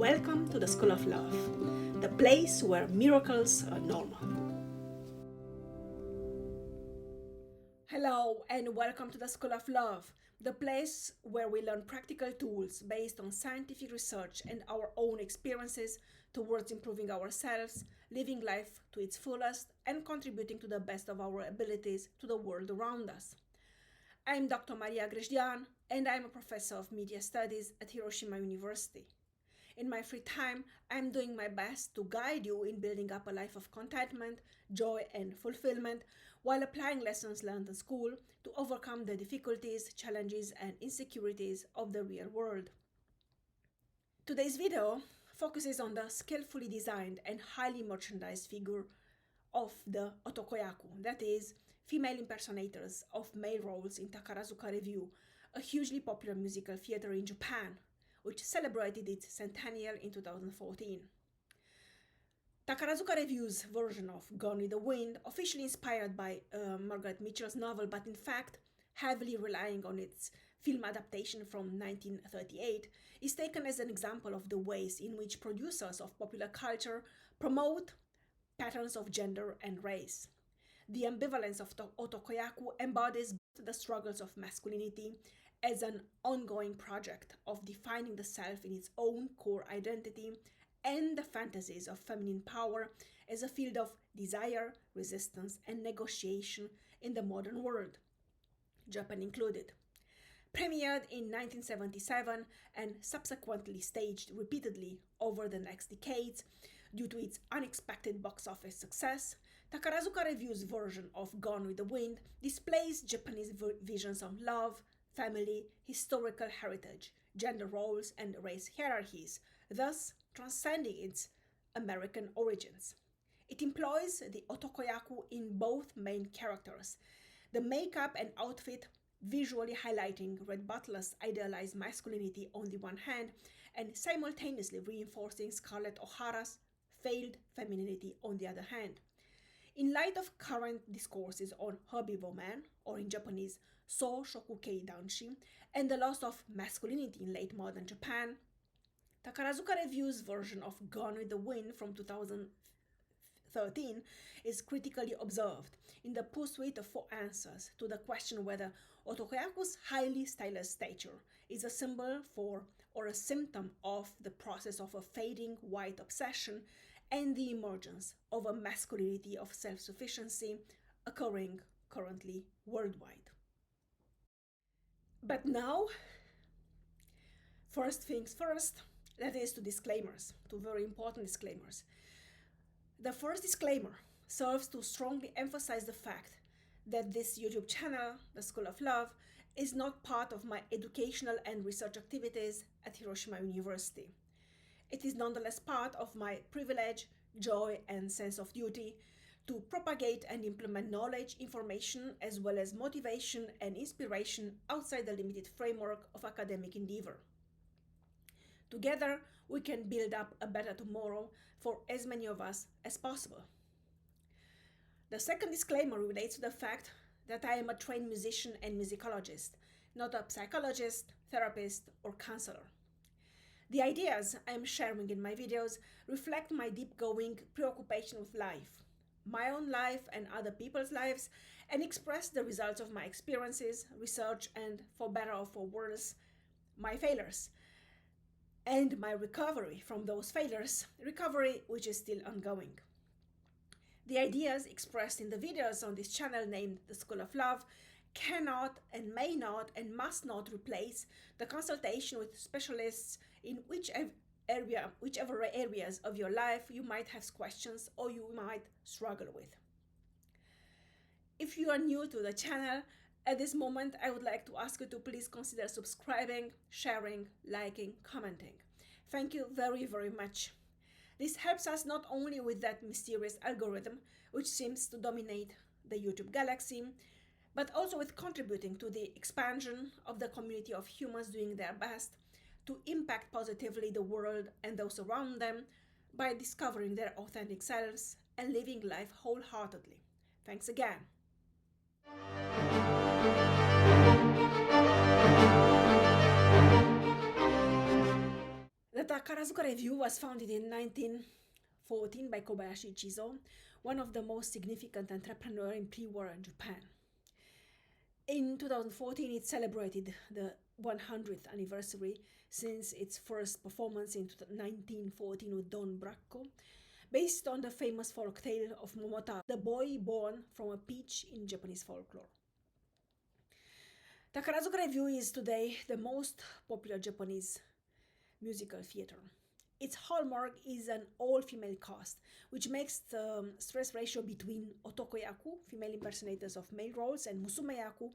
Welcome to the School of Love, the place where miracles are normal. Hello and welcome to the School of Love, the place where we learn practical tools based on scientific research and our own experiences towards improving ourselves, living life to its fullest, and contributing to the best of our abilities to the world around us. I'm Dr. Maria Grajdian, and I'm a professor of media studies at Hiroshima University. In my free time, I'm doing my best to guide you in building up a life of contentment, joy, and fulfillment while applying lessons learned in school to overcome the difficulties, challenges, and insecurities of the real world. Today's video focuses on the skillfully designed and highly merchandised figure of the otokoyaku, that is, female impersonators of male roles in Takarazuka Revue, a hugely popular musical theater in Japan, which celebrated its centennial in 2014. Takarazuka Revue's version of Gone with the Wind, officially inspired by Margaret Mitchell's novel, but in fact heavily relying on its film adaptation from 1938, is taken as an example of the ways in which producers of popular culture promote patterns of gender and race. The ambivalence of otokoyaku embodies both the struggles of masculinity as an ongoing project of defining the self in its own core identity and the fantasies of feminine power as a field of desire, resistance, and negotiation in the modern world, Japan included. Premiered in 1977 and subsequently staged repeatedly over the next decades due to its unexpected box office success, Takarazuka Revue's version of Gone with the Wind displays Japanese visions on love, family, historical heritage, gender roles, and race hierarchies, thus transcending its American origins. It employs the otokoyaku in both main characters, the makeup and outfit visually highlighting Rhett Butler's idealized masculinity on the one hand, and simultaneously reinforcing Scarlett O'Hara's failed femininity on the other hand. In light of current discourses on herbivo man, or in Japanese, so shokukei danshi, and the loss of masculinity in late modern Japan, Takarazuka Revue's version of Gone with the Wind from 2013 is critically observed in the pursuit of 4 answers to the question whether otokoyaku's highly stylized stature is a symbol for or a symptom of the process of a fading white obsession and the emergence of a masculinity of self-sufficiency occurring currently worldwide. But now, first things first, that is to disclaimers, to very important disclaimers. The first disclaimer serves to strongly emphasize the fact that this YouTube channel, The School of Love, is not part of my educational and research activities at Hiroshima University. It is nonetheless part of my privilege, joy, and sense of duty to propagate and implement knowledge, information, as well as motivation and inspiration outside the limited framework of academic endeavor. Together, we can build up a better tomorrow for as many of us as possible. The second disclaimer relates to the fact that I am a trained musician and musicologist, not a psychologist, therapist, or counselor. The ideas I am sharing in my videos reflect my deep-going preoccupation with life, my own life and other people's lives, and express the results of my experiences, research, and, for better or for worse, my failures, and my recovery from those failures, recovery which is still ongoing. The ideas expressed in the videos on this channel named The School of Love cannot and may not and must not replace the consultation with specialists in whichever areas of your life you might have questions or you might struggle with. If you are new to the channel, at this moment I would like to ask you to please consider subscribing, sharing, liking, commenting. Thank you very, very much. This helps us not only with that mysterious algorithm which seems to dominate the YouTube galaxy, but also with contributing to the expansion of the community of humans doing their best to impact positively the world and those around them by discovering their authentic selves and living life wholeheartedly. Thanks again. The Takarazuka Revue was founded in 1914 by Kobayashi Chizo, one of the most significant entrepreneurs in pre-war Japan. In 2014, it celebrated the 100th anniversary since its first performance in 1914 with Don Bracco, based on the famous folk tale of Momotaro, the boy born from a peach in Japanese folklore. Takarazuka Revue is today the most popular Japanese musical theater. Its hallmark is an all-female cast, which makes the stress ratio between otokoyaku, female impersonators of male roles, and musumeyaku,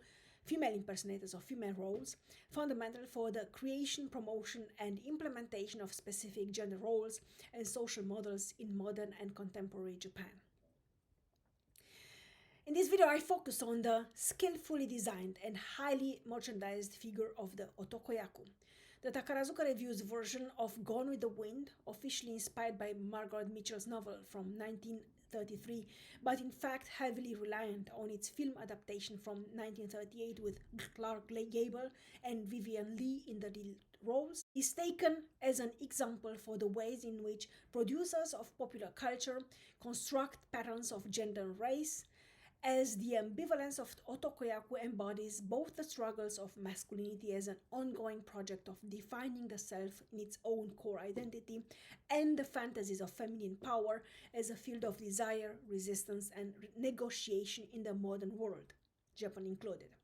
female impersonators of female roles, fundamental for the creation, promotion, and implementation of specific gender roles and social models in modern and contemporary Japan. In this video, I focus on the skillfully designed and highly merchandised figure of the otokoyaku. The Takarazuka Revue's version of Gone with the Wind, officially inspired by Margaret Mitchell's novel from 1933, but in fact heavily reliant on its film adaptation from 1938 with Clark Gable and Vivian Leigh in the lead roles, is taken as an example for the ways in which producers of popular culture construct patterns of gender and race, as the ambivalence of otokoyaku embodies both the struggles of masculinity as an ongoing project of defining the self in its own core identity, and the fantasies of feminine power as a field of desire, resistance, and negotiation in the modern world, Japan included.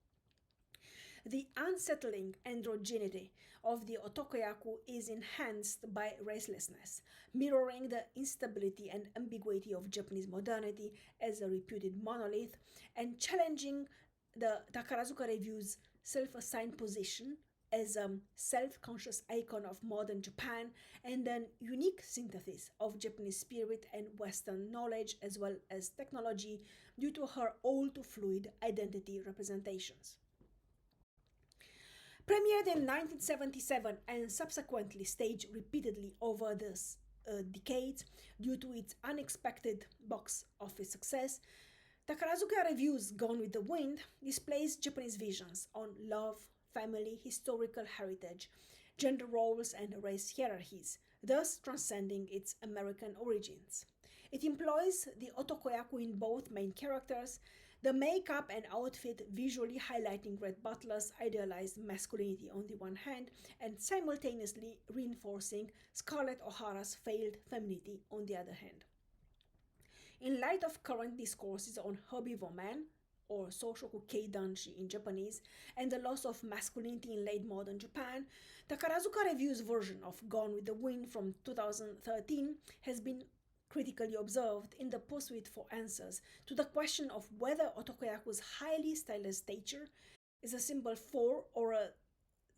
The unsettling androgyny of the otokoyaku is enhanced by racelessness, mirroring the instability and ambiguity of Japanese modernity as a reputed monolith, and challenging the Takarazuka Revue's self-assigned position as a self-conscious icon of modern Japan and an unique synthesis of Japanese spirit and Western knowledge as well as technology due to her all-too-fluid identity representations. Premiered in 1977 and subsequently staged repeatedly over the decades due to its unexpected box office success, Takarazuka Revue's Gone with the Wind displays Japanese visions on love, family, historical heritage, gender roles, and race hierarchies, thus transcending its American origins. It employs the otokoyaku in both main characters, the makeup and outfit visually highlighting Rhett Butler's idealized masculinity on the one hand and simultaneously reinforcing Scarlett O'Hara's failed femininity on the other hand. In light of current discourses on herbivore man, or Soushoku Keidanshi in Japanese, and the loss of masculinity in late modern Japan, Takarazuka Revue's version of Gone with the Wind from 2013 has been critically observed in the pursuit for answers to the question of whether otokoyaku's highly stylized stature is a symbol for or a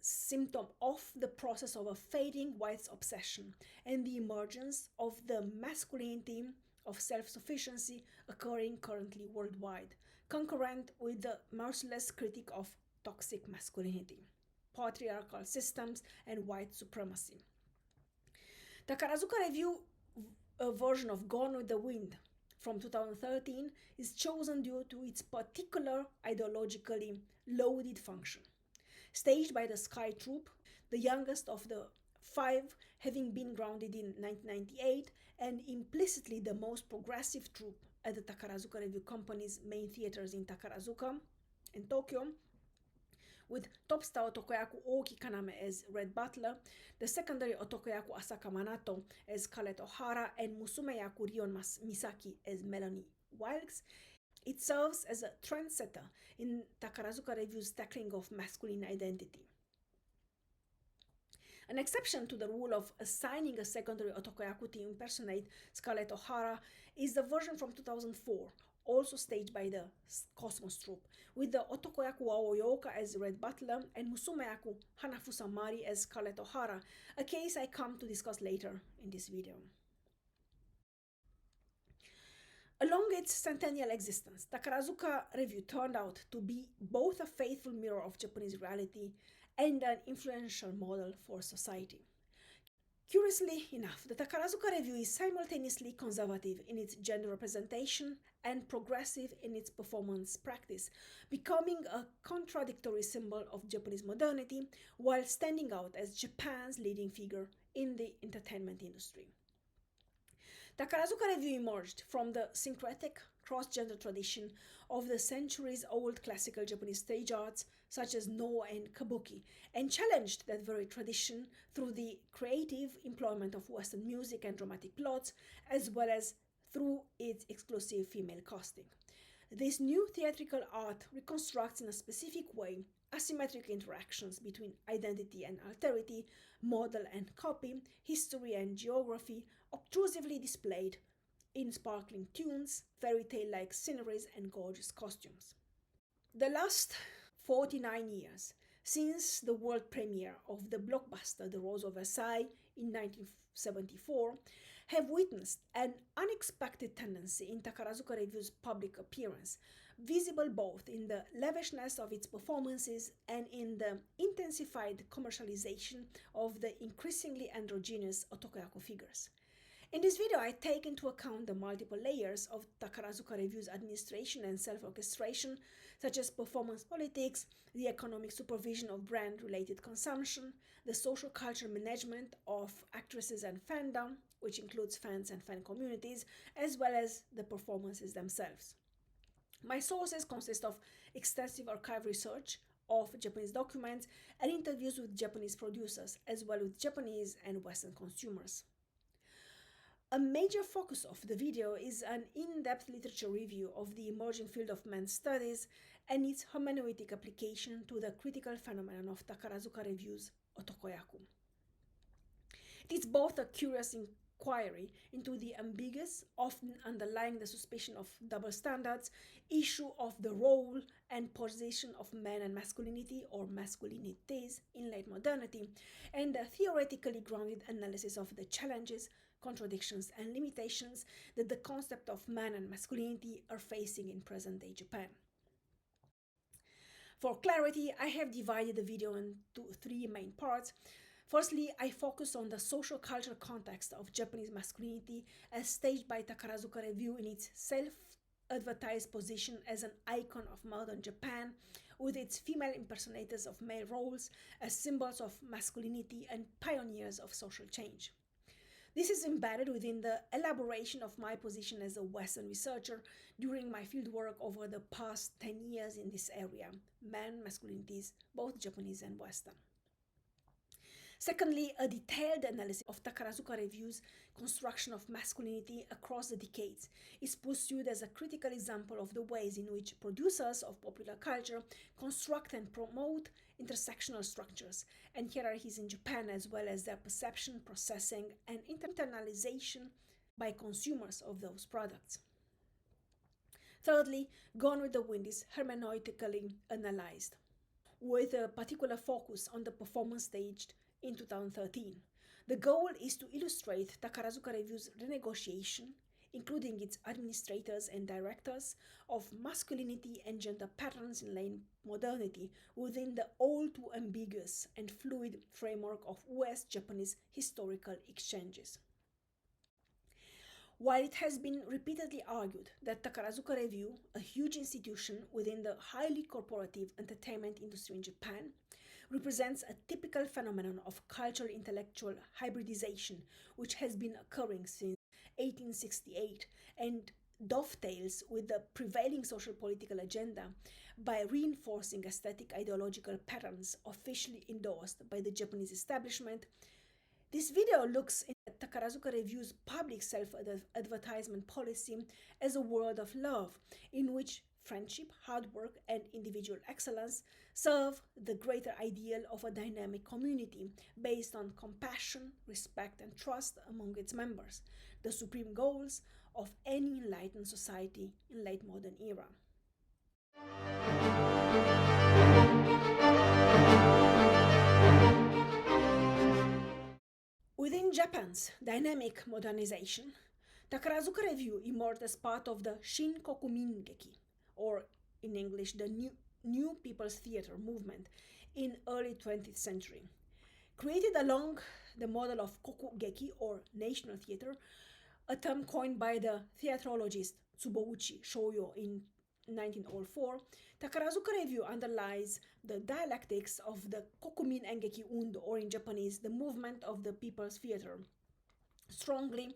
symptom of the process of a fading white's obsession and the emergence of the masculinity of self-sufficiency occurring currently worldwide, concurrent with the merciless critique of toxic masculinity, patriarchal systems, and white supremacy. Takarazuka Revue version of Gone with the Wind from 2013 is chosen due to its particular ideologically loaded function. Staged by the Sky Troupe, the youngest of the five, having been grounded in 1998, and implicitly the most progressive troupe at the Takarazuka Revue Company's main theaters in Takarazuka and Tokyo, with top star otokoyaku Oki Kaname as Rhett Butler, the secondary otokoyaku Asaka Manato as Scarlett O'Hara, and musumeyaku Rion Misaki as Melanie Wilkes. It serves as a trendsetter in Takarazuka Revue's tackling of masculine identity. An exception to the rule of assigning a secondary otokoyaku to impersonate Scarlett O'Hara is the version from 2004, also staged by the Cosmos Troupe, with the otokoyaku Aoyoka as Rhett Butler and musumeyaku Hanafusa Mari as Scarlett O'Hara, a case I come to discuss later in this video. Along its centennial existence, Takarazuka Revue turned out to be both a faithful mirror of Japanese reality and an influential model for society. Curiously enough, the Takarazuka Revue is simultaneously conservative in its gender representation and progressive in its performance practice, becoming a contradictory symbol of Japanese modernity while standing out as Japan's leading figure in the entertainment industry. Takarazuka Revue emerged from the syncretic cross-gender tradition of the centuries-old classical Japanese stage arts such as No and Kabuki, and challenged that very tradition through the creative employment of Western music and dramatic plots, as well as through its exclusive female casting. This new theatrical art reconstructs in a specific way asymmetric interactions between identity and alterity, model and copy, history and geography, obtrusively displayed in sparkling tunes, fairy tale-like sceneries, and gorgeous costumes. The last 49 years since the world premiere of the blockbuster The Rose of Versailles in 1974 have witnessed an unexpected tendency in Takarazuka Revue's public appearance, visible both in the lavishness of its performances and in the intensified commercialization of the increasingly androgynous otokoyaku figures. In this video, I take into account the multiple layers of Takarazuka Revue's administration and self-orchestration, such as performance politics, the economic supervision of brand-related consumption, the social culture management of actresses and fandom, which includes fans and fan communities, as well as the performances themselves. My sources consist of extensive archive research of Japanese documents and interviews with Japanese producers, as well as Japanese and Western consumers. A major focus of the video is an in-depth literature review of the emerging field of men's studies and its hermeneutic application to the critical phenomenon of Takarazuka Revue's otokoyaku. It is both a curious inquiry into the ambiguous, often underlying the suspicion of double standards, issue of the role and position of men and masculinity or masculinities in late modernity, and a theoretically grounded analysis of the challenges, contradictions, and limitations that the concept of man and masculinity are facing in present-day Japan. For clarity, I have divided the video into three main parts. Firstly, I focus on the social cultural context of Japanese masculinity as staged by Takarazuka Revue in its self-advertised position as an icon of modern Japan, with its female impersonators of male roles as symbols of masculinity and pioneers of social change. This is embedded within the elaboration of my position as a Western researcher during my fieldwork over the past 10 years in this area, men, masculinities, both Japanese and Western. Secondly, a detailed analysis of Takarazuka Revue's construction of masculinity across the decades is pursued as a critical example of the ways in which producers of popular culture construct and promote intersectional structures and hierarchies in Japan, as well as their perception, processing, and internalization by consumers of those products. Thirdly, Gone with the Wind is hermeneutically analyzed, with a particular focus on the performance staged in 2013. The goal is to illustrate Takarazuka Revue's renegotiation, including its administrators and directors, of masculinity and gender patterns in late modernity within the all too ambiguous and fluid framework of West-Japanese historical exchanges. While it has been repeatedly argued that Takarazuka Revue, a huge institution within the highly corporative entertainment industry in Japan, represents a typical phenomenon of cultural intellectual hybridization which has been occurring since 1868 and dovetails with the prevailing social political agenda by reinforcing aesthetic ideological patterns officially endorsed by the Japanese establishment. This video looks at Takarazuka Revue's public self-advertisement policy as a world of love, in which friendship, hard work, and individual excellence serve the greater ideal of a dynamic community based on compassion, respect, and trust among its members, the supreme goals of any enlightened society in late modern era. Within Japan's dynamic modernization, Takarazuka Revue emerged as part of the Shinkokumingeki, or in English, the New People's Theatre movement in early 20th century. Created along the model of kokugeki, or national theatre, a term coined by the theatrologist Tsubouchi Shoyo in 1904, Takarazuka Revue underlies the dialectics of the Kokumin Engeki Undo, or in Japanese, the movement of the people's theater, strongly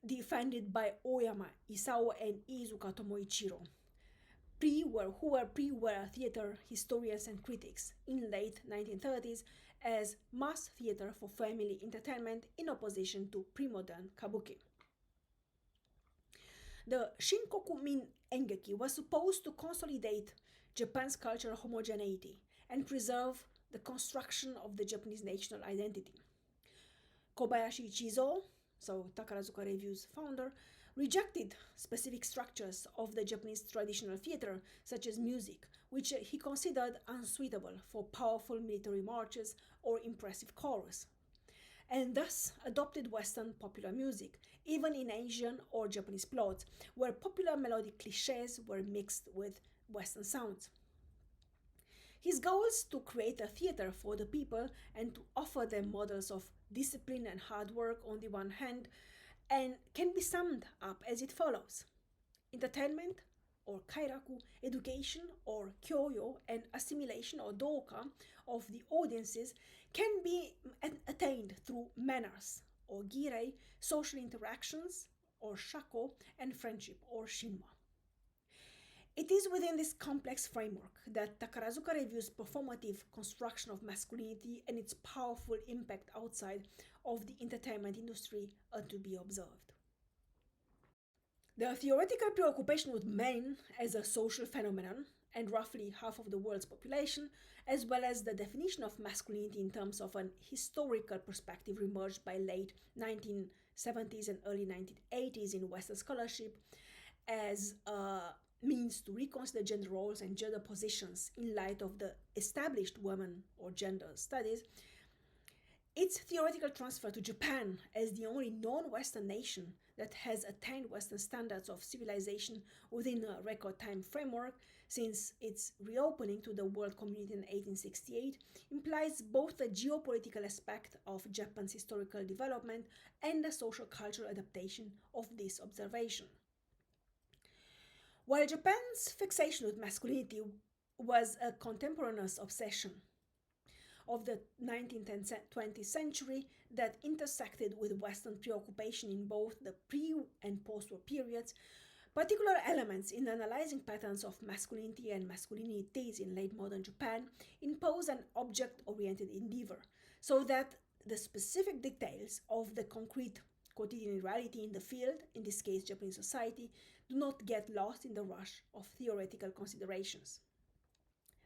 defended by Oyama Isao and Iizuka Tomoichiro, who were pre-war theater historians and critics in late 1930s as mass theater for family entertainment in opposition to pre-modern kabuki. The Shinkoku Min Engeki was supposed to consolidate Japan's cultural homogeneity and preserve the construction of the Japanese national identity. Kobayashi Chizo, so Takarazuka Revue's founder, rejected specific structures of the Japanese traditional theater, such as music, which he considered unsuitable for powerful military marches or impressive chorus, and thus adopted Western popular music, even in Asian or Japanese plots, where popular melodic cliches were mixed with Western sounds. His goals to create a theater for the people and to offer them models of discipline and hard work on the one hand, and can be summed up as it follows: entertainment or kairaku, education or kyoyo, and assimilation or doka of the audiences can be attained through manners or girei, social interactions or shako, and friendship or shinma. It is within this complex framework that Takarazuka Revue's performative construction of masculinity and its powerful impact outside of the entertainment industry are to be observed. The theoretical preoccupation with men as a social phenomenon, and roughly half of the world's population, as well as the definition of masculinity in terms of an historical perspective, emerged by late 1970s and early 1980s in Western scholarship as a means to reconsider gender roles and gender positions in light of the established women or gender studies. Its theoretical transfer to Japan as the only non-Western nation that has attained Western standards of civilization within a record time framework since its reopening to the world community in 1868 implies both the geopolitical aspect of Japan's historical development and the social cultural adaptation of this observation. While Japan's fixation with masculinity was a contemporaneous obsession of the 19th and 20th century that intersected with Western preoccupation in both the pre- and post-war periods, particular elements in analyzing patterns of masculinity and masculinities in late modern Japan impose an object-oriented endeavor, so that the specific details of the concrete quotidian reality in the field, in this case Japanese society, do not get lost in the rush of theoretical considerations.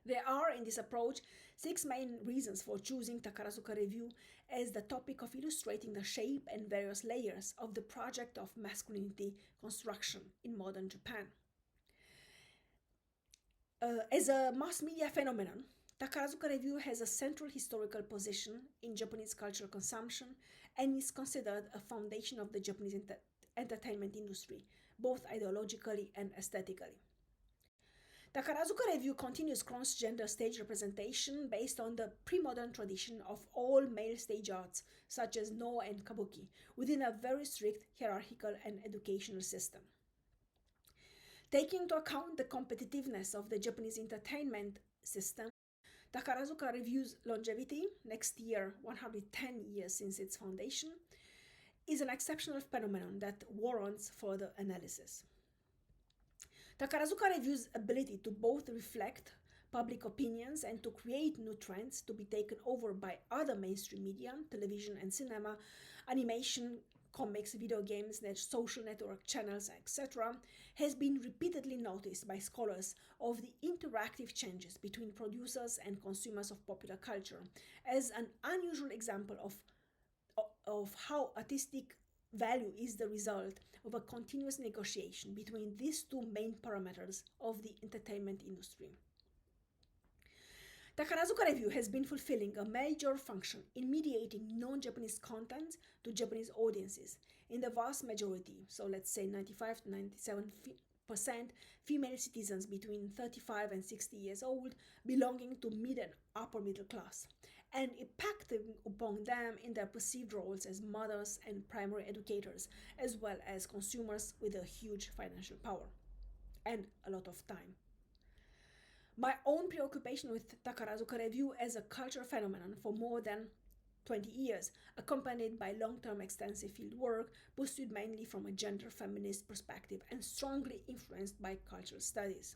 There are, in this approach, 6 main reasons for choosing Takarazuka Revue as the topic of illustrating the shape and various layers of the project of masculinity construction in modern Japan. As a mass media phenomenon, Takarazuka Revue has a central historical position in Japanese cultural consumption and is considered a foundation of the Japanese entertainment industry, both ideologically and aesthetically. Takarazuka Revue continues cross-gender stage representation based on the pre-modern tradition of all male stage arts, such as no and kabuki, within a very strict hierarchical and educational system. Taking into account the competitiveness of the Japanese entertainment system, Takarazuka Revue's longevity, next year 110 years since its foundation, is an exceptional phenomenon that warrants further analysis. Takarazuka Revue's ability to both reflect public opinions and to create new trends to be taken over by other mainstream media, television and cinema, animation, comics, video games, social network channels, etc., has been repeatedly noticed by scholars of the interactive changes between producers and consumers of popular culture as an unusual example of how artistic value is the result of a continuous negotiation between these 2 main parameters of the entertainment industry. Takarazuka Revue has been fulfilling a major function in mediating non-Japanese content to Japanese audiences in the vast majority, so let's say 95 to 97% female citizens between 35 and 60 years old belonging to mid and upper middle class, and impacting upon them in their perceived roles as mothers and primary educators, as well as consumers with a huge financial power. and a lot of time. My own preoccupation with Takarazuka Revue as a cultural phenomenon for more than 20 years, accompanied by long-term extensive field work, pursued mainly from a gender feminist perspective and strongly influenced by cultural studies.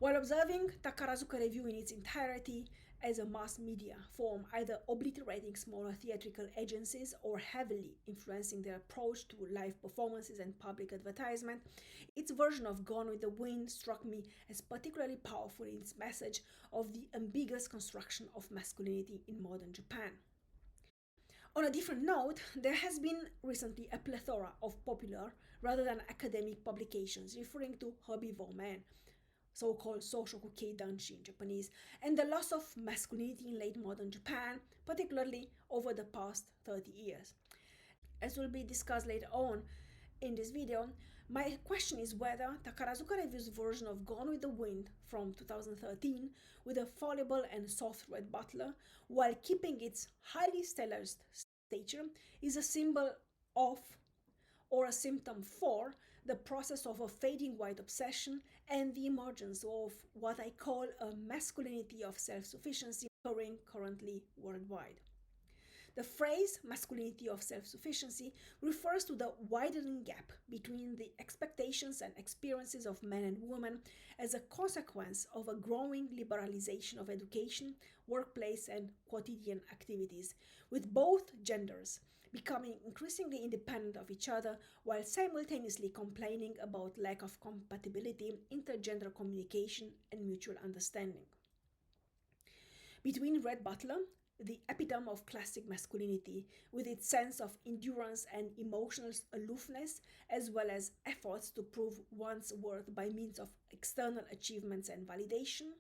While observing Takarazuka Revue in its entirety as a mass media form, either obliterating smaller theatrical agencies or heavily influencing their approach to live performances and public advertisement, its version of Gone with the Wind struck me as particularly powerful in its message of the ambiguous construction of masculinity in modern Japan. On a different note, there has been recently a plethora of popular rather than academic publications referring to herbivore men, so-called Soushoku Keidanshi in Japanese, and the loss of masculinity in late modern Japan, particularly over the past 30 years. As will be discussed later on in this video, my question is whether Takarazuka Revue's version of Gone with the Wind from 2013, with a fallible and soft Rhett Butler, while keeping its highly stylized stature, is a symbol of or a symptom for the process of a fading white obsession and the emergence of what I call a masculinity of self-sufficiency occurring currently worldwide. The phrase masculinity of self-sufficiency refers to the widening gap between the expectations and experiences of men and women as a consequence of a growing liberalization of education, workplace, and quotidian activities, with both genders becoming increasingly independent of each other while simultaneously complaining about lack of compatibility, intergender communication, and mutual understanding. Between Rhett Butler, the epitome of classic masculinity, with its sense of endurance and emotional aloofness, as well as efforts to prove one's worth by means of external achievements and validation,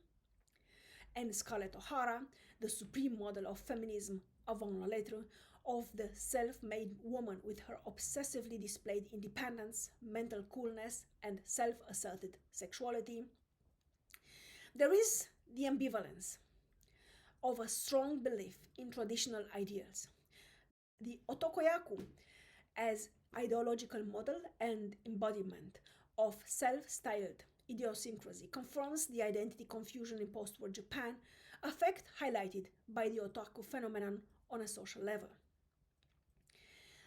and Scarlett O'Hara, the supreme model of feminism avant la lettre, of the self-made woman with her obsessively displayed independence, mental coolness, and self-asserted sexuality, there is the ambivalence of a strong belief in traditional ideals. The otokoyaku as ideological model and embodiment of self-styled idiosyncrasy confronts the identity confusion in post-war Japan, a fact highlighted by the otaku phenomenon on a social level.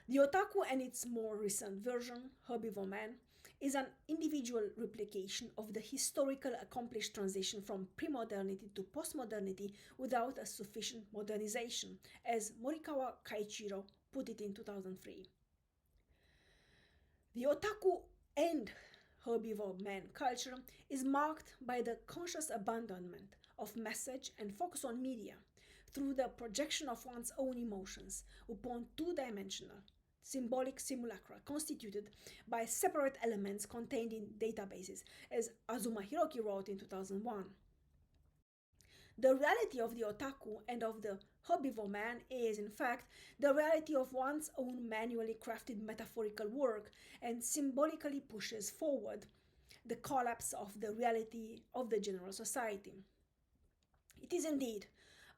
The otaku and its more recent version, herbivore man, is an individual replication of the historical accomplished transition from pre-modernity to post-modernity without a sufficient modernization, as Morikawa Kaichiro put it in 2003. The otaku and herbivore man culture is marked by the conscious abandonment of message and focus on media through the projection of one's own emotions upon two-dimensional symbolic simulacra constituted by separate elements contained in databases, as Azuma Hiroki wrote in 2001. The reality of the otaku and of the herbivore man is, in fact, the reality of one's own manually crafted metaphorical work and symbolically pushes forward the collapse of the reality of the general society. It is indeed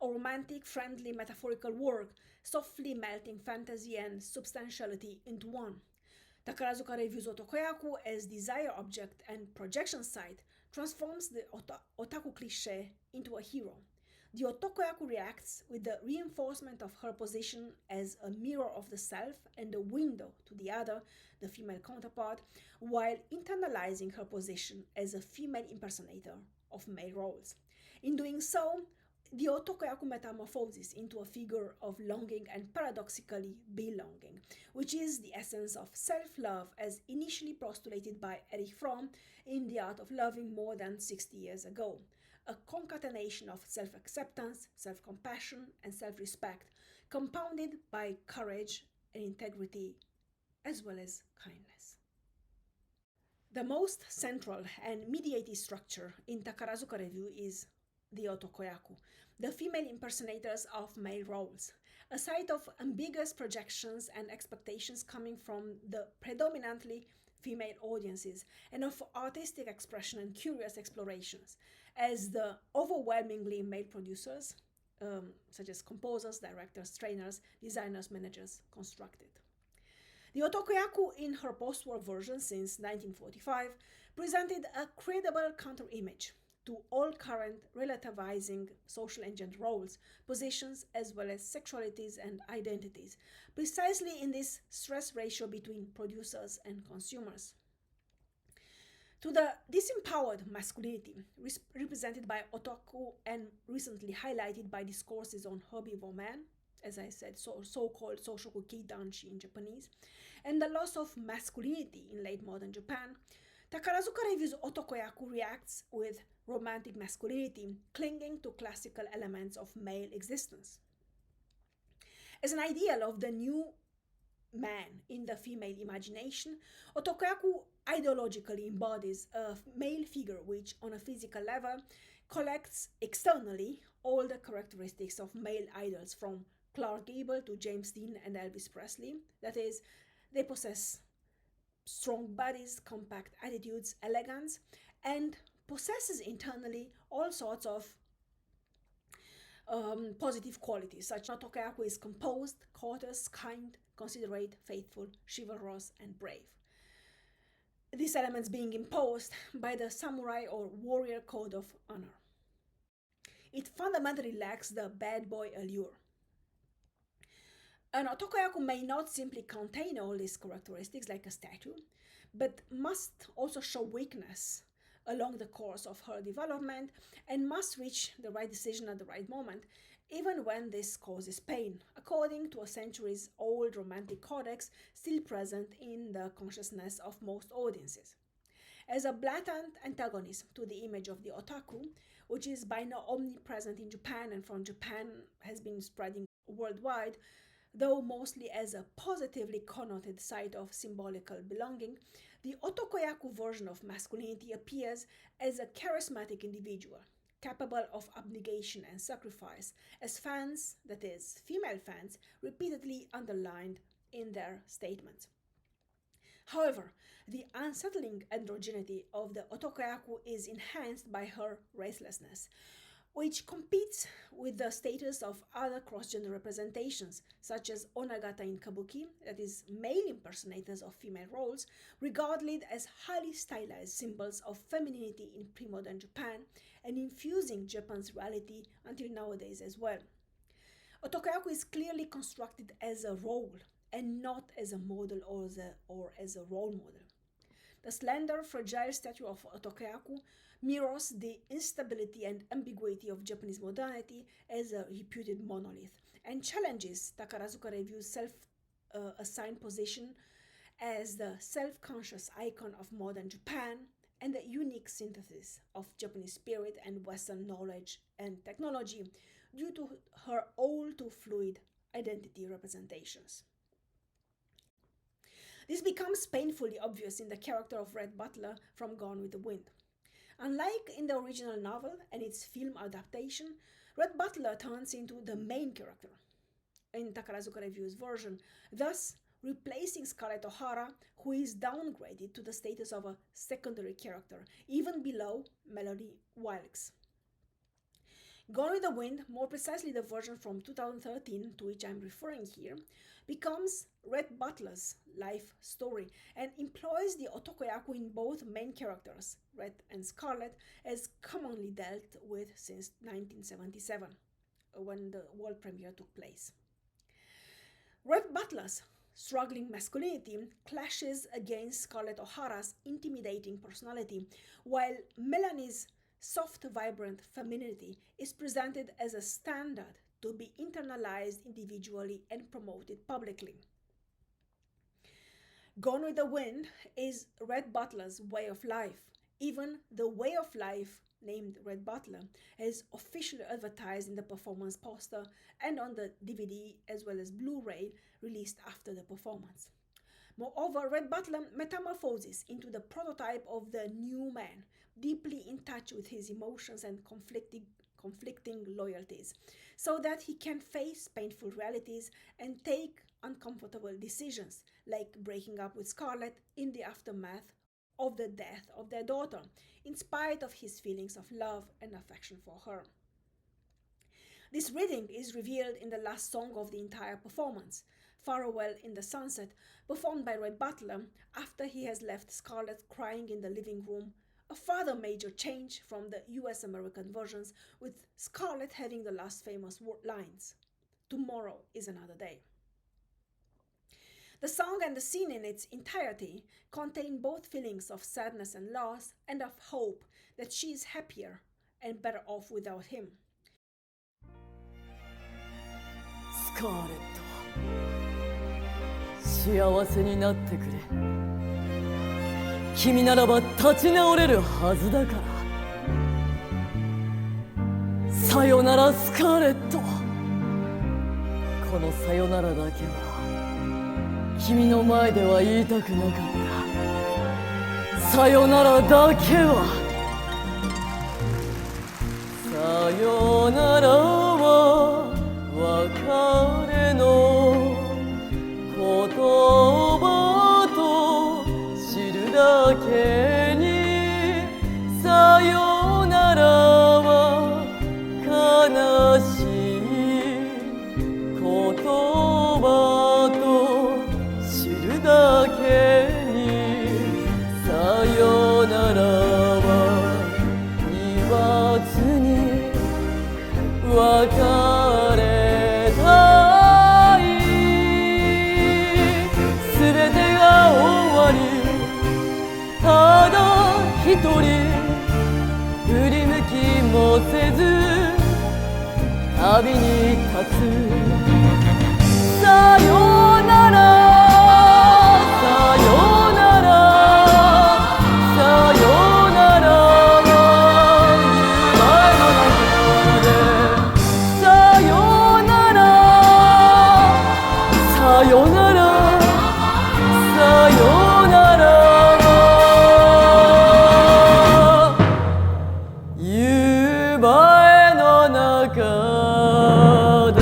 a romantic, friendly, metaphorical work, softly melting fantasy and substantiality into one. Takarazuka Revue's otokoyaku as desire object and projection site transforms the otaku cliché into a hero. The otokoyaku reacts with the reinforcement of her position as a mirror of the self and a window to the other, the female counterpart, while internalizing her position as a female impersonator of male roles. In doing so, the otokoyaku metamorphoses into a figure of longing and paradoxically belonging, which is the essence of self-love as initially postulated by Erich Fromm in The Art of Loving more than 60 years ago, a concatenation of self-acceptance, self-compassion, and self-respect, compounded by courage and integrity, as well as kindness. The most central and mediated structure in Takarazuka Revue is the otokoyaku, the female impersonators of male roles, a site of ambiguous projections and expectations coming from the predominantly female audiences and of artistic expression and curious explorations, as the overwhelmingly male producers, such as composers, directors, trainers, designers, managers, constructed. The otakoyaku, in her post-war version since 1945, presented a credible counter-image to all current relativizing social and gender roles, positions, as well as sexualities and identities, precisely in this stress ratio between producers and consumers. To the disempowered masculinity represented by otaku and recently highlighted by discourses on herbivore man, as I said, so-called Soushoku Keidanshi in Japanese, and the loss of masculinity in late modern Japan, Takarazuka Revue's otakoyaku reacts with romantic masculinity, clinging to classical elements of male existence. As an ideal of the new man in the female imagination, otakoyaku ideologically embodies a male figure which, on a physical level, collects externally all the characteristics of male idols from Clark Gable to James Dean and Elvis Presley. That is, they possess strong bodies, compact attitudes, elegance, and possesses internally all sorts of positive qualities, such as otakoyaku is composed, courteous, kind, considerate, faithful, chivalrous, and brave. These elements being imposed by the samurai or warrior code of honor. It fundamentally lacks the bad boy allure. An otakoyaku may not simply contain all these characteristics like a statue, but must also show weakness along the course of her development and must reach the right decision at the right moment, even when this causes pain, according to a centuries-old romantic codex still present in the consciousness of most audiences. As a blatant antagonism to the image of the otaku, which is by now omnipresent in Japan and from Japan has been spreading worldwide, though mostly as a positively connoted site of symbolical belonging, the otakoyaku version of masculinity appears as a charismatic individual, capable of abnegation and sacrifice, as fans, that is, female fans, repeatedly underlined in their statements. However, the unsettling androgyny of the otakoyaku is enhanced by her racelessness, which competes with the status of other cross-gender representations, such as onagata in kabuki, that is, male impersonators of female roles, regarded as highly stylized symbols of femininity in pre-modern Japan, and infusing Japan's reality until nowadays as well. Otakoyaku is clearly constructed as a role, and not as a model or as a role model. The slender, fragile statue of otakoyaku mirrors the instability and ambiguity of Japanese modernity as a reputed monolith, and challenges Takarazuka Revue's self-assigned position as the self-conscious icon of modern Japan and the unique synthesis of Japanese spirit and Western knowledge and technology due to her all-too-fluid identity representations. This becomes painfully obvious in the character of Rhett Butler from Gone with the Wind. Unlike in the original novel and its film adaptation, Rhett Butler turns into the main character in Takarazuka Revue's version, thus replacing Scarlett O'Hara, who is downgraded to the status of a secondary character, even below Melody Wilkes. Gone with the Wind, more precisely the version from 2013 to which I'm referring here, becomes Rhett Butler's life story and employs the otakoyaku in both main characters, Rhett and Scarlett, as commonly dealt with since 1977, when the world premiere took place. Rhett Butler's struggling masculinity clashes against Scarlett O'Hara's intimidating personality, while Melanie's soft, vibrant femininity is presented as a standard to be internalized individually and promoted publicly. Gone with the Wind is Rhett Butler's way of life. Even the way of life named Rhett Butler is officially advertised in the performance poster and on the DVD as well as Blu-ray released after the performance. Moreover, Rhett Butler metamorphoses into the prototype of the new man, deeply in touch with his emotions and conflicting loyalties, so that he can face painful realities and take uncomfortable decisions, like breaking up with Scarlett in the aftermath of the death of their daughter, in spite of his feelings of love and affection for her. This reading is revealed in the last song of the entire performance, Farewell in the Sunset, performed by Rhett Butler after he has left Scarlett crying in the living room, a further major change from the US American versions, with Scarlett having the last famous lines, "Tomorrow is another day." The song and the scene in its entirety contain both feelings of sadness and loss and of hope that she is happier and better off without him. スカーレット、幸せになってくれ。君ならば立ち直れるはずだから。さよならスカーレット。このさよならだけは君の前では言いたくなかった。さよならだけは。さよならは別れの言葉と知るだけに、さよならは悲しい言葉と知るだけに、さよならは言わずに別れたい。すべてが終わり、ただ一人振り向きもせず旅に立つ。さよなら、さよなら、さよならは言う前の中で。さよなら、さよなら、さよならは言う前の中で。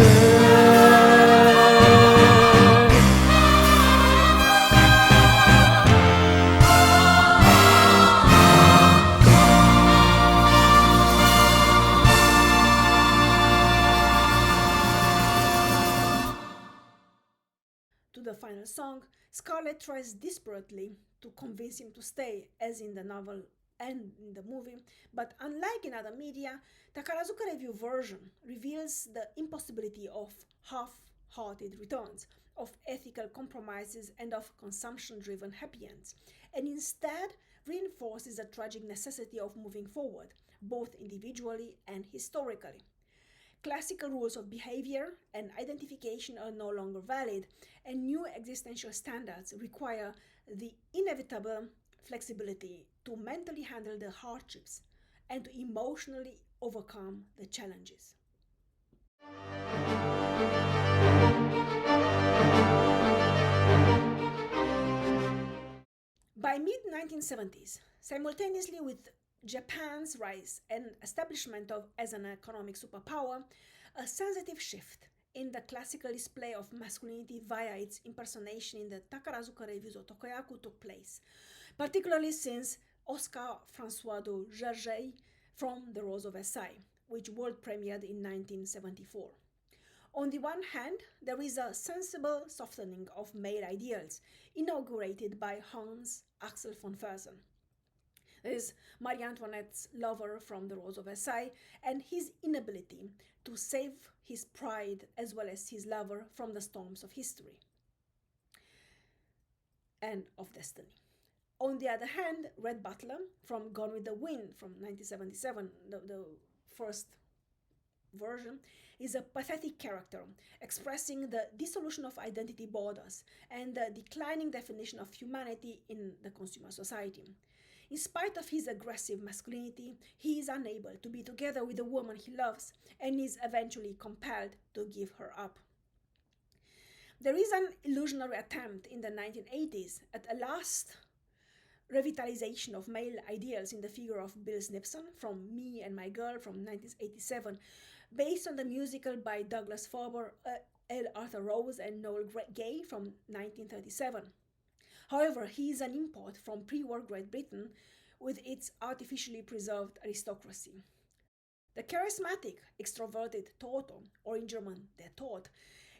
To the final song, Scarlett tries desperately to convince him to stay, as in the novel and in the movie, but unlike in other media, Takarazuka Revue version reveals the impossibility of half-hearted returns, of ethical compromises, and of consumption-driven happy ends, and instead reinforces the tragic necessity of moving forward, both individually and historically. Classical rules of behavior and identification are no longer valid, and new existential standards require the inevitable flexibility to mentally handle the hardships and to emotionally overcome the challenges. By mid-1970s, simultaneously with Japan's rise and establishment as an economic superpower, a sensitive shift in the classical display of masculinity via its impersonation in the Takarazuka Revues of Tokoyaku took place, particularly since Oscar François de Gergey from The Rose of Versailles, which world premiered in 1974. On the one hand, there is a sensible softening of male ideals, inaugurated by Hans Axel von Fersen. There is Marie Antoinette's lover from The Rose of Versailles and his inability to save his pride as well as his lover from the storms of history and of destiny. On the other hand, Rhett Butler from Gone with the Wind from 1977, the first version, is a pathetic character expressing the dissolution of identity borders and the declining definition of humanity in the consumer society. In spite of his aggressive masculinity, he is unable to be together with the woman he loves and is eventually compelled to give her up. There is an illusionary attempt in the 1980s at a last revitalization of male ideals in the figure of Bill Snibson from Me and My Girl from 1987, based on the musical by Douglas Faber, L. Arthur Rose and Noel Gay from 1937. However, he is an import from pre-war Great Britain with its artificially preserved aristocracy. The charismatic, extroverted Toto, or in German, der Tod,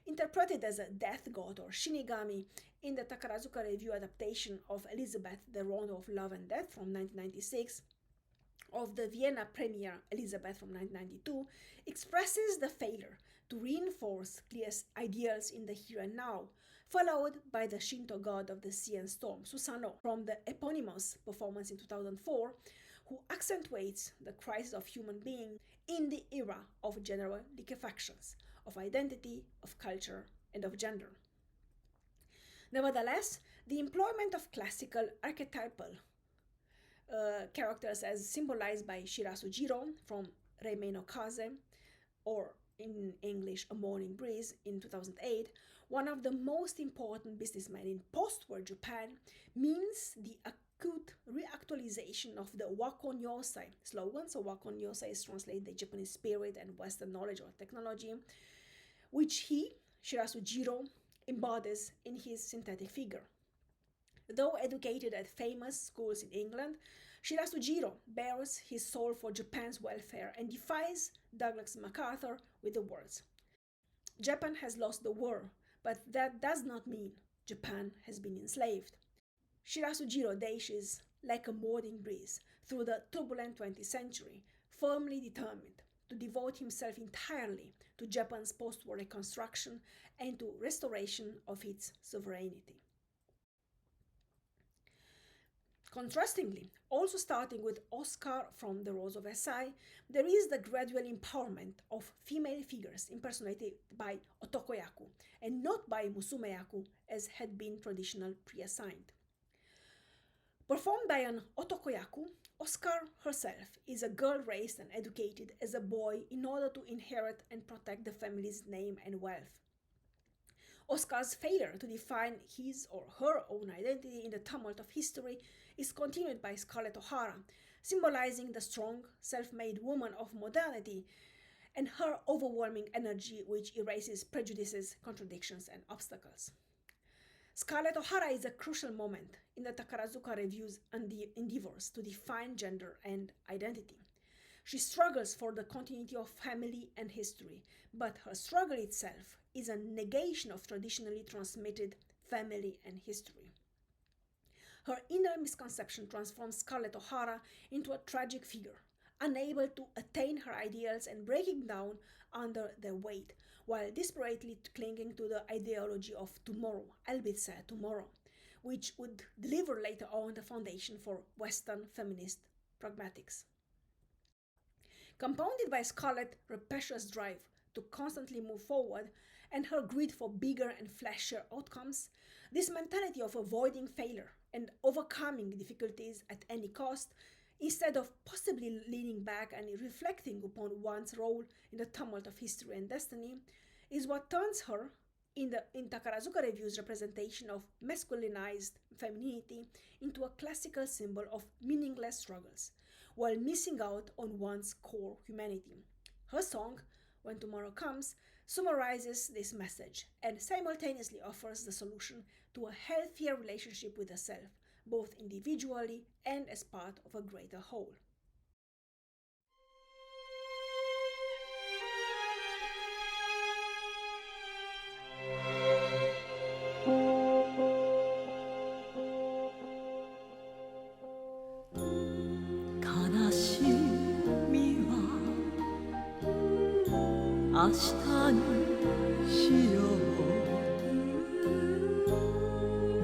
interpreted as a death god or shinigami in the Takarazuka Revue adaptation of Elizabeth, the Rondo of Love and Death from 1996, of the Vienna premiere Elizabeth from 1992, expresses the failure to reinforce clear ideals in the here and now, followed by the Shinto god of the sea and storm, Susanoo, from the eponymous performance in 2004, who accentuates the crisis of human being in the era of general liquefactions, of identity, of culture, and of gender. Nevertheless, the employment of classical archetypal characters as symbolized by Shirasu Jiro from Reimei no Kaze, or in English A Morning Breeze in 2008, one of the most important businessmen in post-war Japan, means the acute reactualization of the Wakon Yosai slogan. So Wakon Yosai is translated the Japanese spirit and Western knowledge or technology, which he, Shirasu Jiro, embodies in his synthetic figure. Though educated at famous schools in England, Shirasu Jiro bears his soul for Japan's welfare and defies Douglas MacArthur with the words, "Japan has lost the war, but that does not mean Japan has been enslaved." Shirasu Jiro dashes like a morning breeze through the turbulent 20th century, firmly determined to devote himself entirely to Japan's post-war reconstruction and to restoration of its sovereignty. Contrastingly, also starting with Oscar from The Rose of Versailles, there is the gradual empowerment of female figures impersonated by otokoyaku and not by musumeyaku as had been traditionally pre-assigned. Performed by an otokoyaku, Oscar herself is a girl raised and educated as a boy in order to inherit and protect the family's name and wealth. Oscar's failure to define his or her own identity in the tumult of history is continued by Scarlett O'Hara, symbolizing the strong, self-made woman of modernity and her overwhelming energy which erases prejudices, contradictions, and obstacles. Scarlett O'Hara is a crucial moment in the Takarazuka Revue's endeavors to define gender and identity. She struggles for the continuity of family and history, but her struggle itself is a negation of traditionally transmitted family and history. Her inner misconception transforms Scarlett O'Hara into a tragic figure, unable to attain her ideals and breaking down under their weight, while desperately clinging to the ideology of tomorrow, albeit said tomorrow, which would deliver later on the foundation for Western feminist pragmatics. Compounded by Scarlett's impetuous drive to constantly move forward and her greed for bigger and flashier outcomes, this mentality of avoiding failure and overcoming difficulties at any cost, instead of possibly leaning back and reflecting upon one's role in the tumult of history and destiny, is what turns her, in Takarazuka Revue's representation of masculinized femininity, into a classical symbol of meaningless struggles, while missing out on one's core humanity. Her song, When Tomorrow Comes, summarizes this message and simultaneously offers the solution to a healthier relationship with the self, both individually and as part of a greater whole.明日にしよう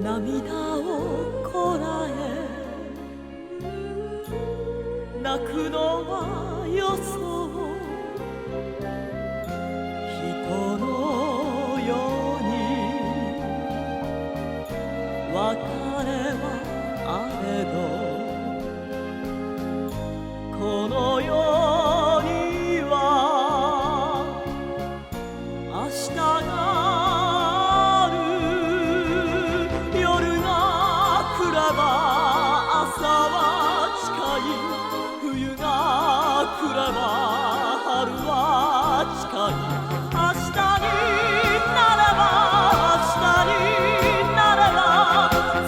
涙をこらえ泣くのはよそう人のように別れはあれどこの世には明日がある夜が来れば朝は近い冬が来れば春は近い明日になれば明日になれば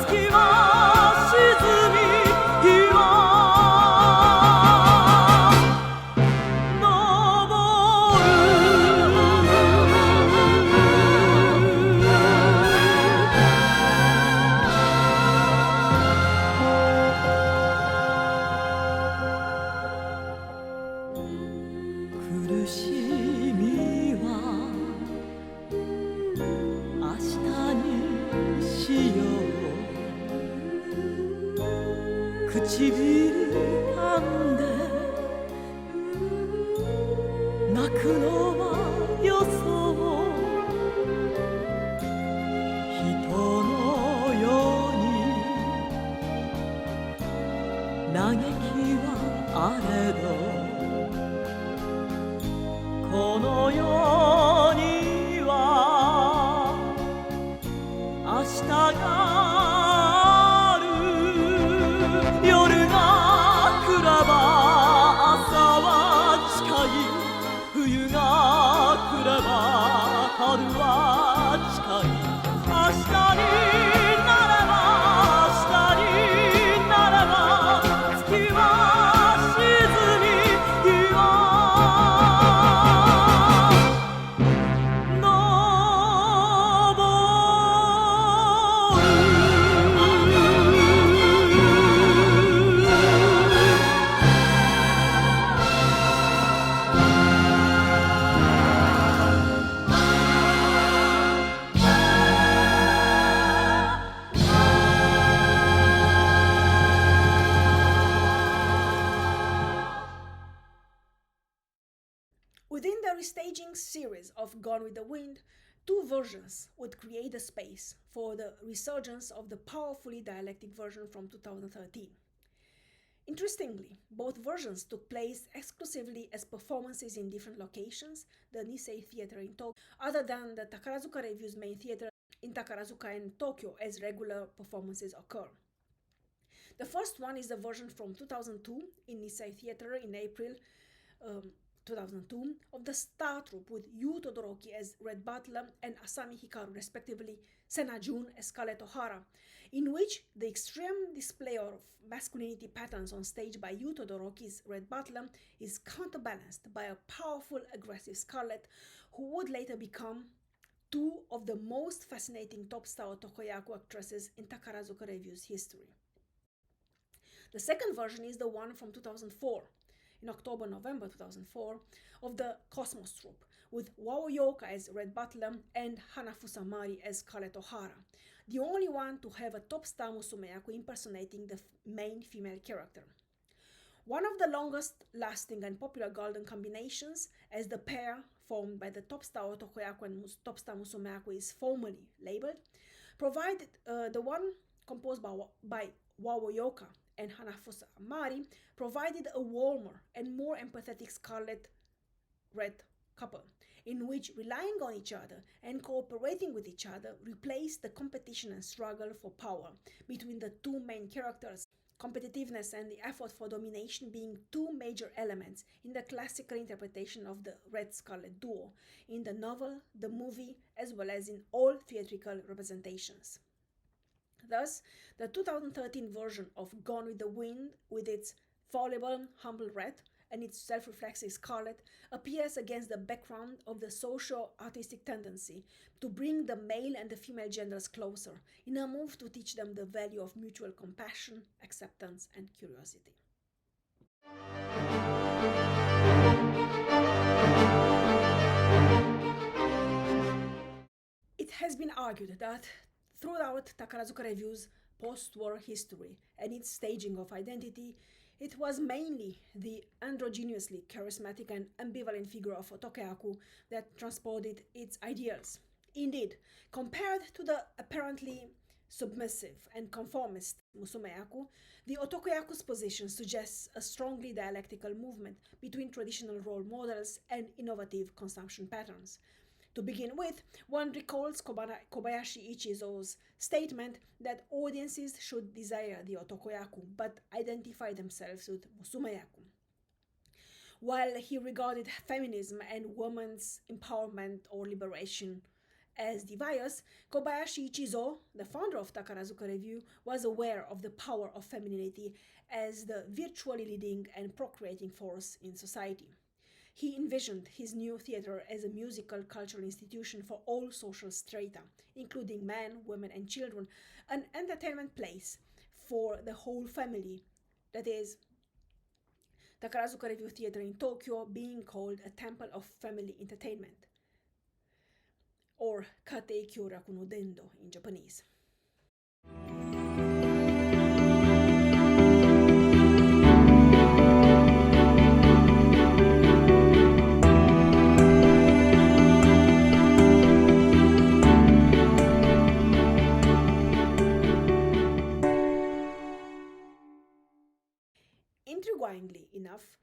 月は沈み日は唇噛んで泣くのはよそう人のように嘆きはあれどこの世には明日が夜が来れば朝は近い冬が来れば春は近い明日になれば明日になれば月は沈み日はWithin the restaging series of Gone with the Wind, two versions would create a space for the resurgence of the powerfully dialectic version from 2013. Interestingly, both versions took place exclusively as performances in different locations, the Nisei Theatre in Tokyo, other than the Takarazuka Revue's main theatre in Takarazuka and Tokyo, as regular performances occur. The first one is the version from 2002 in Nisei Theatre in April 2002 of the star troupe with Yu Todoroki as Rhett Butler and Asami Hikaru, respectively, Sena Jun as Scarlett O'Hara, in which the extreme display of masculinity patterns on stage by Yu Todoroki's Rhett Butler is counterbalanced by a powerful, aggressive Scarlett, who would later become two of the most fascinating top-star otokoyaku actresses in Takarazuka Revue's history. The second version is the one from 2004, in October-November 2004, of the Cosmos troupe, with Wao Yoka as Rhett Butler and Hanafusa Mari as Scarlett O'Hara, the only one to have a top star musumeyaku impersonating the main female character. One of the longest-lasting and popular golden combinations, as the pair formed by the top star otokoyaku and top star musumeyaku is formally labeled, provided the one composed by Wao Yoka and Hanafusa Mari provided a warmer and more empathetic Scarlett-Rhett couple, in which relying on each other and cooperating with each other replaced the competition and struggle for power between the two main characters, competitiveness and the effort for domination being two major elements in the classical interpretation of the Rhett-Scarlett duo, in the novel, the movie, as well as in all theatrical representations. Thus, the 2013 version of Gone with the Wind, with its fallible, humble Rhett and its self-reflexive Scarlett, appears against the background of the socio-artistic tendency to bring the male and the female genders closer, in a move to teach them the value of mutual compassion, acceptance, and curiosity. It has been argued that throughout Takarazuka Revue's post-war history and its staging of identity, it was mainly the androgynously charismatic and ambivalent figure of otokoyaku that transported its ideals. Indeed, compared to the apparently submissive and conformist musumeyaku, the otokoyaku's position suggests a strongly dialectical movement between traditional role models and innovative consumption patterns. To begin with, one recalls Kobayashi Ichizo's statement that audiences should desire the otokoyaku but identify themselves with musumeyaku. While he regarded feminism and women's empowerment or liberation as devious, Kobayashi Ichizo, the founder of Takarazuka Revue, was aware of the power of femininity as the virtually leading and procreating force in society. He envisioned his new theatre as a musical cultural institution for all social strata, including men, women, and children, an entertainment place for the whole family, that is, Takarazuka Revue Theatre in Tokyo being called a temple of family entertainment, or Katei Kyoraku no Dendo in Japanese. horrifyingly enough,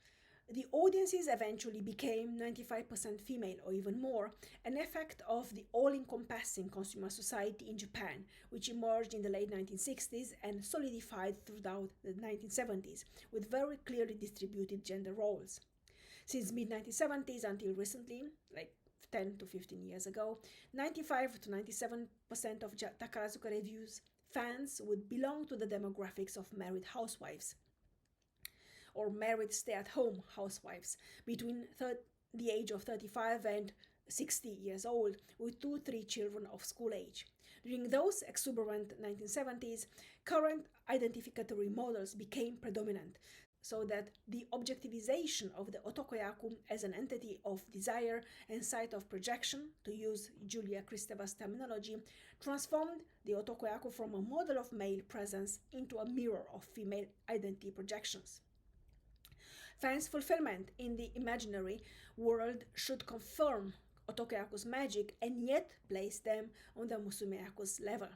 the audiences eventually became 95% female or even more, an effect of the all-encompassing consumer society in Japan, which emerged in the late 1960s and solidified throughout the 1970s, with very clearly distributed gender roles. Since mid-1970s until recently, like 10 to 15 years ago, 95 to 97% of Takarazuka Revue's fans would belong to the demographics of married housewives or married stay-at-home housewives between the age of 35 and 60 years old, with 2-3 children of school age. During those exuberant 1970s, current identificatory models became predominant, so that the objectivization of the otakoyaku as an entity of desire and site of projection, to use Julia Kristeva's terminology, transformed the otakoyaku from a model of male presence into a mirror of female identity projections. Fans' fulfillment in the imaginary world should confirm otakoyaku's magic and yet place them on the musumeyaku's level.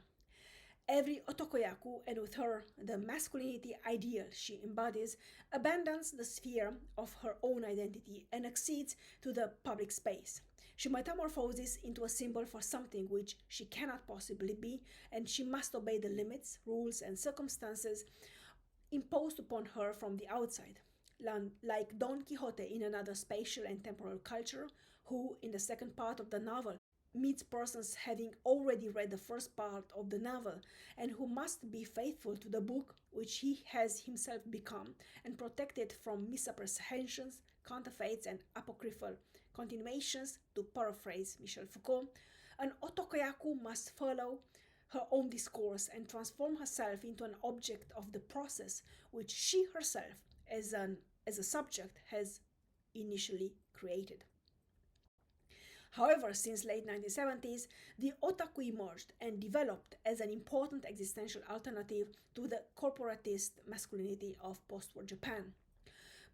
Every otakoyaku, and with her the masculinity ideal she embodies, abandons the sphere of her own identity and accedes to the public space. She metamorphoses into a symbol for something which she cannot possibly be, and she must obey the limits, rules, and circumstances imposed upon her from the outside. Like Don Quixote in another spatial and temporal culture, who, in the second part of the novel, meets persons having already read the first part of the novel, and who must be faithful to the book which he has himself become, and protect it from misapprehensions, counterfeits, and apocryphal continuations, to paraphrase Michel Foucault. An otakoyaku must follow her own discourse and transform herself into an object of the process which she herself, as a subject, has initially created. However, since late 1970s, the otaku emerged and developed as an important existential alternative to the corporatist masculinity of post-war Japan.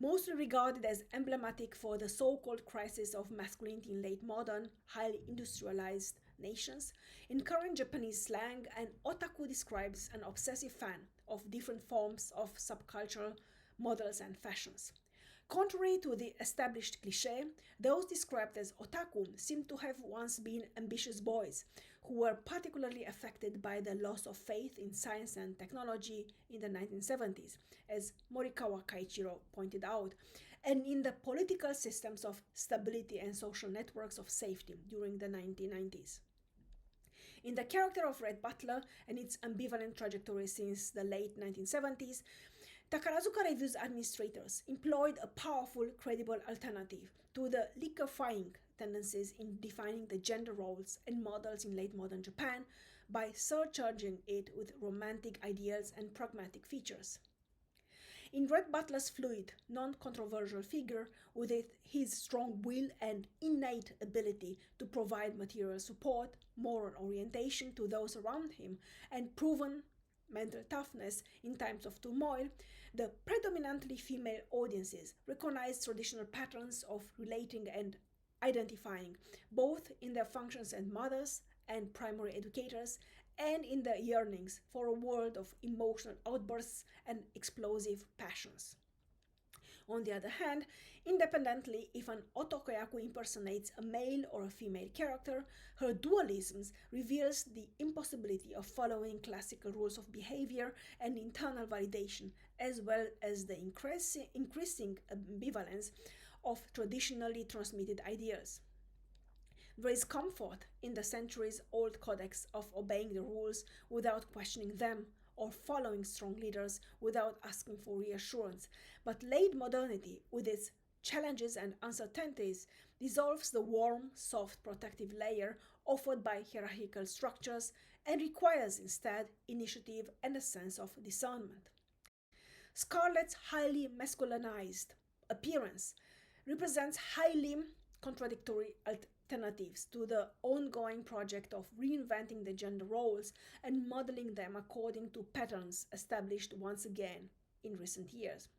Mostly regarded as emblematic for the so-called crisis of masculinity in late modern, highly industrialized nations, in current Japanese slang, an otaku describes an obsessive fan of different forms of subcultural models and fashions. Contrary to the established cliché, those described as otaku seem to have once been ambitious boys who were particularly affected by the loss of faith in science and technology in the 1970s, as Morikawa Kaichiro pointed out, and in the political systems of stability and social networks of safety during the 1990s. In the character of Rhett Butler and its ambivalent trajectory since the late 1970s, Takarazuka Revue's administrators employed a powerful, credible alternative to the liquefying tendencies in defining the gender roles and models in late modern Japan by surcharging it with romantic ideals and pragmatic features. In Rhett Butler's fluid, non-controversial figure, with his strong will and innate ability to provide material support, moral orientation to those around him, and proven mental toughness in times of turmoil, the predominantly female audiences recognized traditional patterns of relating and identifying, both in their functions as mothers and primary educators, and in their yearnings for a world of emotional outbursts and explosive passions. On the other hand, independently, if an otakoyaku impersonates a male or a female character, her dualisms reveals the impossibility of following classical rules of behavior and internal validation, as well as the increasing ambivalence of traditionally transmitted ideals. There is comfort in the centuries-old codex of obeying the rules without questioning them, or following strong leaders without asking for reassurance, but late modernity, with its challenges and uncertainties, dissolves the warm, soft, protective layer offered by hierarchical structures and requires instead initiative and a sense of discernment. Scarlett's highly masculinized appearance represents highly contradictory alternatives to the ongoing project of reinventing the gender roles and modeling them according to patterns established once again in recent years.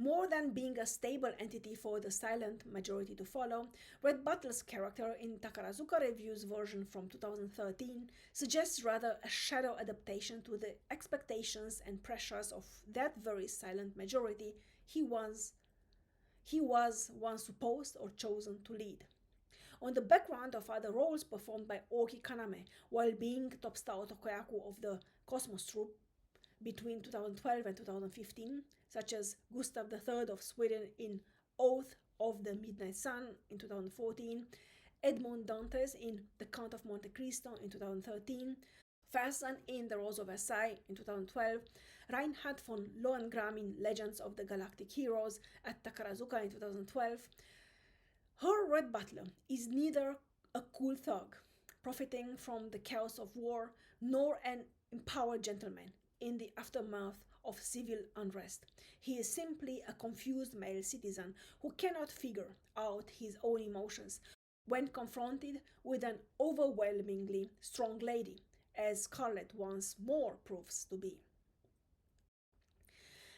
More than being a stable entity for the silent majority to follow, Rhett Butler's character in Takarazuka Revue's version from 2013 suggests rather a shadow adaptation to the expectations and pressures of that very silent majority he was once supposed or chosen to lead. On the background of other roles performed by Oki Kaname while being top star Otokoyaku of the Cosmos troupe between 2012 and 2015, such as Gustav III of Sweden in Oath of the Midnight Sun in 2014, Edmond Dantes in The Count of Monte Cristo in 2013, Fersen in The Rose of Versailles in 2012, Reinhard von Lohengrin in Legends of the Galactic Heroes at Takarazuka in 2012. Her Rhett Butler is neither a cool thug, profiting from the chaos of war, nor an empowered gentleman in the aftermath of civil unrest. He is simply a confused male citizen who cannot figure out his own emotions when confronted with an overwhelmingly strong lady, as Scarlett once more proves to be.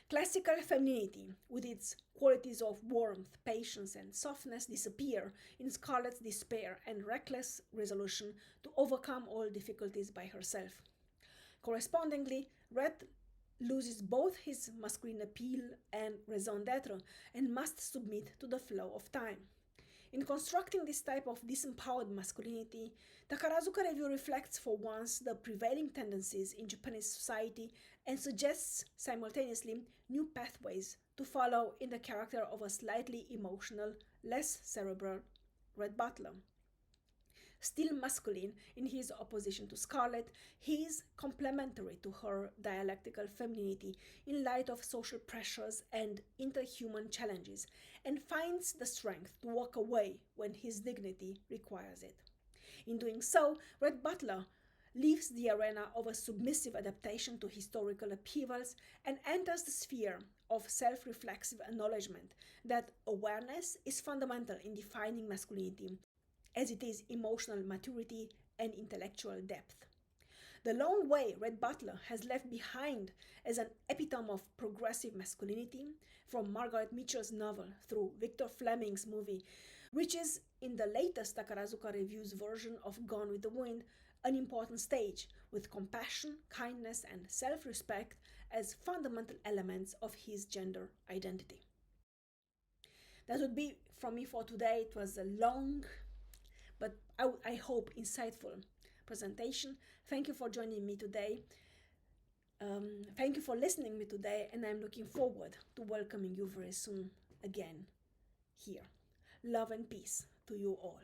Classical femininity, with its qualities of warmth, patience, and softness, disappear in Scarlett's despair and reckless resolution to overcome all difficulties by herself. Correspondingly, Rhett loses both his masculine appeal and raison d'etre and must submit to the flow of time. In constructing this type of disempowered masculinity, Takarazuka Revue reflects for once the prevailing tendencies in Japanese society and suggests simultaneously new pathways to follow in the character of a slightly emotional, less cerebral Rhett Butler. Still masculine in his opposition to Scarlett, he is complementary to her dialectical femininity in light of social pressures and interhuman challenges, and finds the strength to walk away when his dignity requires it. In doing so, Rhett Butler leaves the arena of a submissive adaptation to historical upheavals and enters the sphere of self-reflexive acknowledgement that awareness is fundamental in defining masculinity, as it is emotional maturity and intellectual depth. The long way Rhett Butler has left behind as an epitome of progressive masculinity, from Margaret Mitchell's novel through Victor Fleming's movie, reaches in the latest Takarazuka Revue's version of Gone with the Wind an important stage, with compassion, kindness, and self-respect as fundamental elements of his gender identity. That would be from me for today. It was a long, but I hope insightful presentation. Thank you for joining me today. Thank you for listening to me today, and I'm looking forward to welcoming you very soon again here. Love and peace to you all.